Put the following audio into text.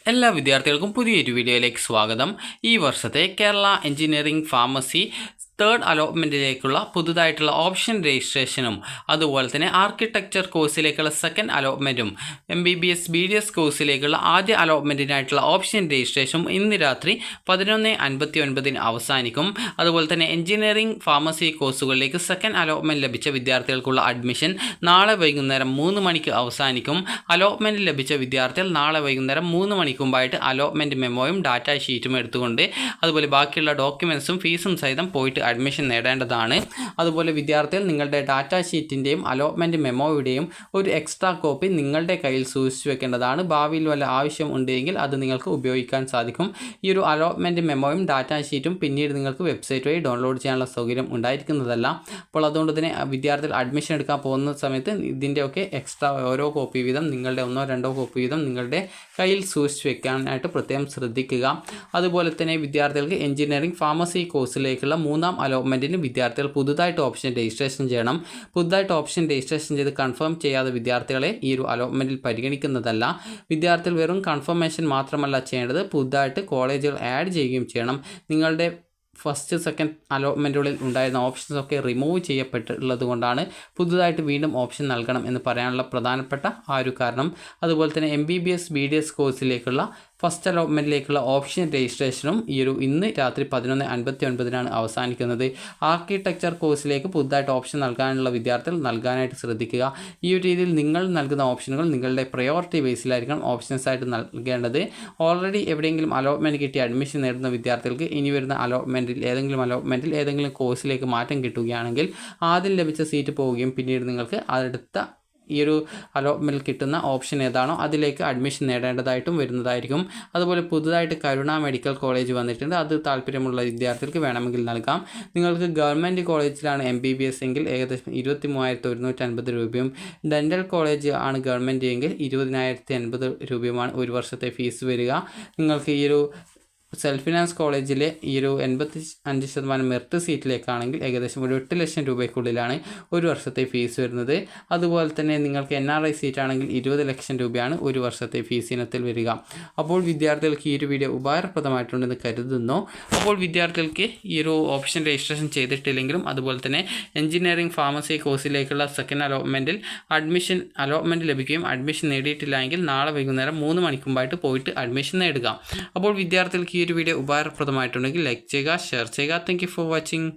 എല്ലാ വിദ്യാർത്ഥികൾക്കും പുതിയൊരു വീഡിയോയിലേക്ക് സ്വാഗതം. ഈ വർഷത്തെ കേരള എഞ്ചിനീയറിംഗ് ഫാർമസി തേർഡ് അലോട്ട്മെൻറ്റിലേക്കുള്ള പുതുതായിട്ടുള്ള ഓപ്ഷൻ രജിസ്ട്രേഷനും അതുപോലെ തന്നെ ആർക്കിടെക്ചർ കോഴ്സിലേക്കുള്ള സെക്കൻഡ് അലോട്ട്മെൻറ്റും MBBS BDS കോഴ്സിലേക്കുള്ള ആദ്യ അലോട്ട്മെൻറ്റിനായിട്ടുള്ള ഓപ്ഷൻ രജിസ്ട്രേഷനും ഇന്ന് രാത്രി 11:59 അവസാനിക്കും. അതുപോലെ തന്നെ എഞ്ചിനീയറിംഗ് ഫാർമസി കോഴ്സുകളിലേക്ക് സെക്കൻഡ് അലോട്ട്മെൻറ്റ് ലഭിച്ച വിദ്യാർത്ഥികൾക്കുള്ള അഡ്മിഷൻ നാളെ വൈകുന്നേരം 3 മണിക്ക് അവസാനിക്കും. അലോട്ട്മെൻറ്റ് ലഭിച്ച വിദ്യാർത്ഥികൾ നാളെ വൈകുന്നേരം 3 മണിക്ക് മുമ്പായിട്ട് അലോട്ട്മെൻറ്റ് മെമ്മോയും ഡാറ്റ ഷീറ്റും എടുത്തുകൊണ്ട് അതുപോലെ ബാക്കിയുള്ള ഡോക്യുമെൻറ്റ്സും ഫീസും സഹിതം പോയിട്ട് അഡ്മിഷൻ നേടേണ്ടതാണ്. അതുപോലെ വിദ്യാർത്ഥികൾ നിങ്ങളുടെ ഡാറ്റ ഷീറ്റിൻ്റെയും അലോട്ട്മെൻറ്റ് മെമ്മോയുടെയും ഒരു എക്സ്ട്രാ കോപ്പി നിങ്ങളുടെ കയ്യിൽ സൂക്ഷിച്ചു വെക്കേണ്ടതാണ്. ഭാവിയിൽ വല്ല ആവശ്യം ഉണ്ടെങ്കിൽ അത് നിങ്ങൾക്ക് ഉപയോഗിക്കാൻ സാധിക്കും. ഈ ഒരു അലോട്ട്മെൻറ്റ് മെമ്മോയും ഡാറ്റ ഷീറ്റും പിന്നീട് നിങ്ങൾക്ക് വെബ്സൈറ്റ് വഴി ഡൗൺലോഡ് ചെയ്യാനുള്ള സൗകര്യം ഉണ്ടായിരിക്കുന്നതല്ല. അപ്പോൾ അതുകൊണ്ട് തന്നെ വിദ്യാർത്ഥികൾ അഡ്മിഷൻ എടുക്കാൻ പോകുന്ന സമയത്ത് ഇതിൻ്റെയൊക്കെ എക്സ്ട്രാ ഓരോ കോപ്പി വീതം നിങ്ങളുടെ 1-2 കോപ്പി വീതം നിങ്ങളുടെ കയ്യിൽ സൂക്ഷിച്ചു വെക്കാനായിട്ട് പ്രത്യേകം ശ്രദ്ധിക്കുക. അതുപോലെ തന്നെ വിദ്യാർത്ഥികൾക്ക് എഞ്ചിനീയറിംഗ് ഫാർമസി കോഴ്സിലേക്കുള്ള 3ാം അലോട്ട്മെൻറ്റിന് വിദ്യാർത്ഥികൾ പുതുതായിട്ട് ഓപ്ഷൻ രജിസ്ട്രേഷൻ ചെയ്യണം. പുതുതായിട്ട് ഓപ്ഷൻ രജിസ്ട്രേഷൻ ചെയ്ത് കൺഫേം ചെയ്യാതെ വിദ്യാർത്ഥികളെ ഈ ഒരു അലോട്ട്മെൻറ്റിൽ പരിഗണിക്കുന്നതല്ല. വിദ്യാർത്ഥികൾ വെറും കൺഫർമേഷൻ മാത്രമല്ല ചെയ്യേണ്ടത്, പുതുതായിട്ട് കോളേജുകൾ ആഡ് ചെയ്യുകയും ചെയ്യണം. നിങ്ങളുടെ ഫസ്റ്റ് സെക്കൻഡ് അലോട്ട്മെൻറ്റുകളിൽ ഉണ്ടായിരുന്ന ഓപ്ഷൻസൊക്കെ റിമൂവ് ചെയ്യപ്പെട്ടുള്ളത് കൊണ്ടാണ് പുതുതായിട്ട് വീണ്ടും ഓപ്ഷൻ നൽകണം എന്ന് പറയാനുള്ള പ്രധാനപ്പെട്ട ആ ഒരു കാരണം. അതുപോലെ തന്നെ MBBS BDS കോഴ്സിലേക്കുള്ള ഫസ്റ്റ് അലോട്ട്മെൻറ്റിലേക്കുള്ള ഓപ്ഷൻ രജിസ്ട്രേഷനും ഇന്ന് രാത്രി 11:59 അവസാനിക്കുന്നത്. ആർക്കിടെക്ചർ കോഴ്സിലേക്ക് പുതുതായിട്ട് ഓപ്ഷൻ നൽകാനുള്ള വിദ്യാർത്ഥികൾ നൽകാനായിട്ട് ശ്രദ്ധിക്കുക. ഈ ഒരു രീതിയിൽ നിങ്ങൾ നൽകുന്ന ഓപ്ഷനുകൾ നിങ്ങളുടെ പ്രയോറിറ്റി ബേസിലായിരിക്കണം ഓപ്ഷൻസ് ആയിട്ട് നൽകേണ്ടത്. ഓൾറെഡി എവിടെയെങ്കിലും അലോട്ട്മെൻറ്റ് കിട്ടി അഡ്മിഷൻ നേടുന്ന വിദ്യാർത്ഥികൾക്ക് ഇനി വരുന്ന അലോട്ട്മെൻറ്റിൽ ഏതെങ്കിലും കോഴ്സിലേക്ക് മാറ്റം കിട്ടുകയാണെങ്കിൽ ആദ്യം ലഭിച്ച സീറ്റ് പോവുകയും പിന്നീട് നിങ്ങൾക്ക് അടുത്ത ഈ ഒരു അലോട്ട്മെൻറ്റിൽ കിട്ടുന്ന ഓപ്ഷൻ ഏതാണോ അതിലേക്ക് അഡ്മിഷൻ നേടേണ്ടതായിട്ടും വരുന്നതായിരിക്കും. അതുപോലെ പുതുതായിട്ട് കരുണ മെഡിക്കൽ കോളേജ് വന്നിട്ടുണ്ട്. അത് താല്പര്യമുള്ള വിദ്യാർത്ഥികൾക്ക് വേണമെങ്കിൽ നൽകാം. നിങ്ങൾക്ക് ഗവൺമെൻറ് കോളേജിലാണ് MBBS എങ്കിൽ ഏകദേശം 23,150 രൂപയും, ഡെൻ്റൽ കോളേജ് ആണ് ഗവൺമെൻറ് എങ്കിൽ 20,080 രൂപയുമാണ് ഒരു വർഷത്തെ ഫീസ് വരിക. നിങ്ങൾക്ക് ഈ ഒരു സെൽഫ് ഫിനാൻസ് കോളേജിലെ ഈ ഒരു 85% മെറിറ്റ് സീറ്റിലേക്കാണെങ്കിൽ ഏകദേശം ഒരു 8 ലക്ഷം രൂപയ്ക്കുള്ളിലാണ് ഒരു വർഷത്തെ ഫീസ് വരുന്നത്. അതുപോലെ തന്നെ നിങ്ങൾക്ക് NRI സീറ്റാണെങ്കിൽ 20 ലക്ഷം രൂപയാണ് ഒരു വർഷത്തെ ഫീസ് ഇനത്തിൽ വരിക. അപ്പോൾ വിദ്യാർത്ഥികൾക്ക് ഈ ഒരു വീഡിയോ ഉപകാരപ്രദമായിട്ടുണ്ടെന്ന് കരുതുന്നു. അപ്പോൾ വിദ്യാർത്ഥികൾക്ക് ഈ ഒരു ഓപ്ഷൻ രജിസ്ട്രേഷൻ ചെയ്തിട്ടില്ലെങ്കിലും അതുപോലെ തന്നെ എഞ്ചിനീയറിംഗ് ഫാർമസി കോഴ്സിലേക്കുള്ള സെക്കൻഡ് അലോട്ട്മെൻറ്റ് ലഭിക്കുകയും അഡ്മിഷൻ നേടിയിട്ടില്ല എങ്കിൽ നാളെ വൈകുന്നേരം 3 മണിക്ക് മുമ്പായിട്ട് പോയിട്ട് അഡ്മിഷൻ നേടുക. അപ്പോൾ വിദ്യാർത്ഥികൾക്ക് ഈ ഒരു വീഡിയോ ഉപകാരപ്രദമായിട്ടുണ്ടെങ്കിൽ ലൈക്ക് ചെയ്യുക, ഷെയർ ചെയ്യുക. Thank you for watching.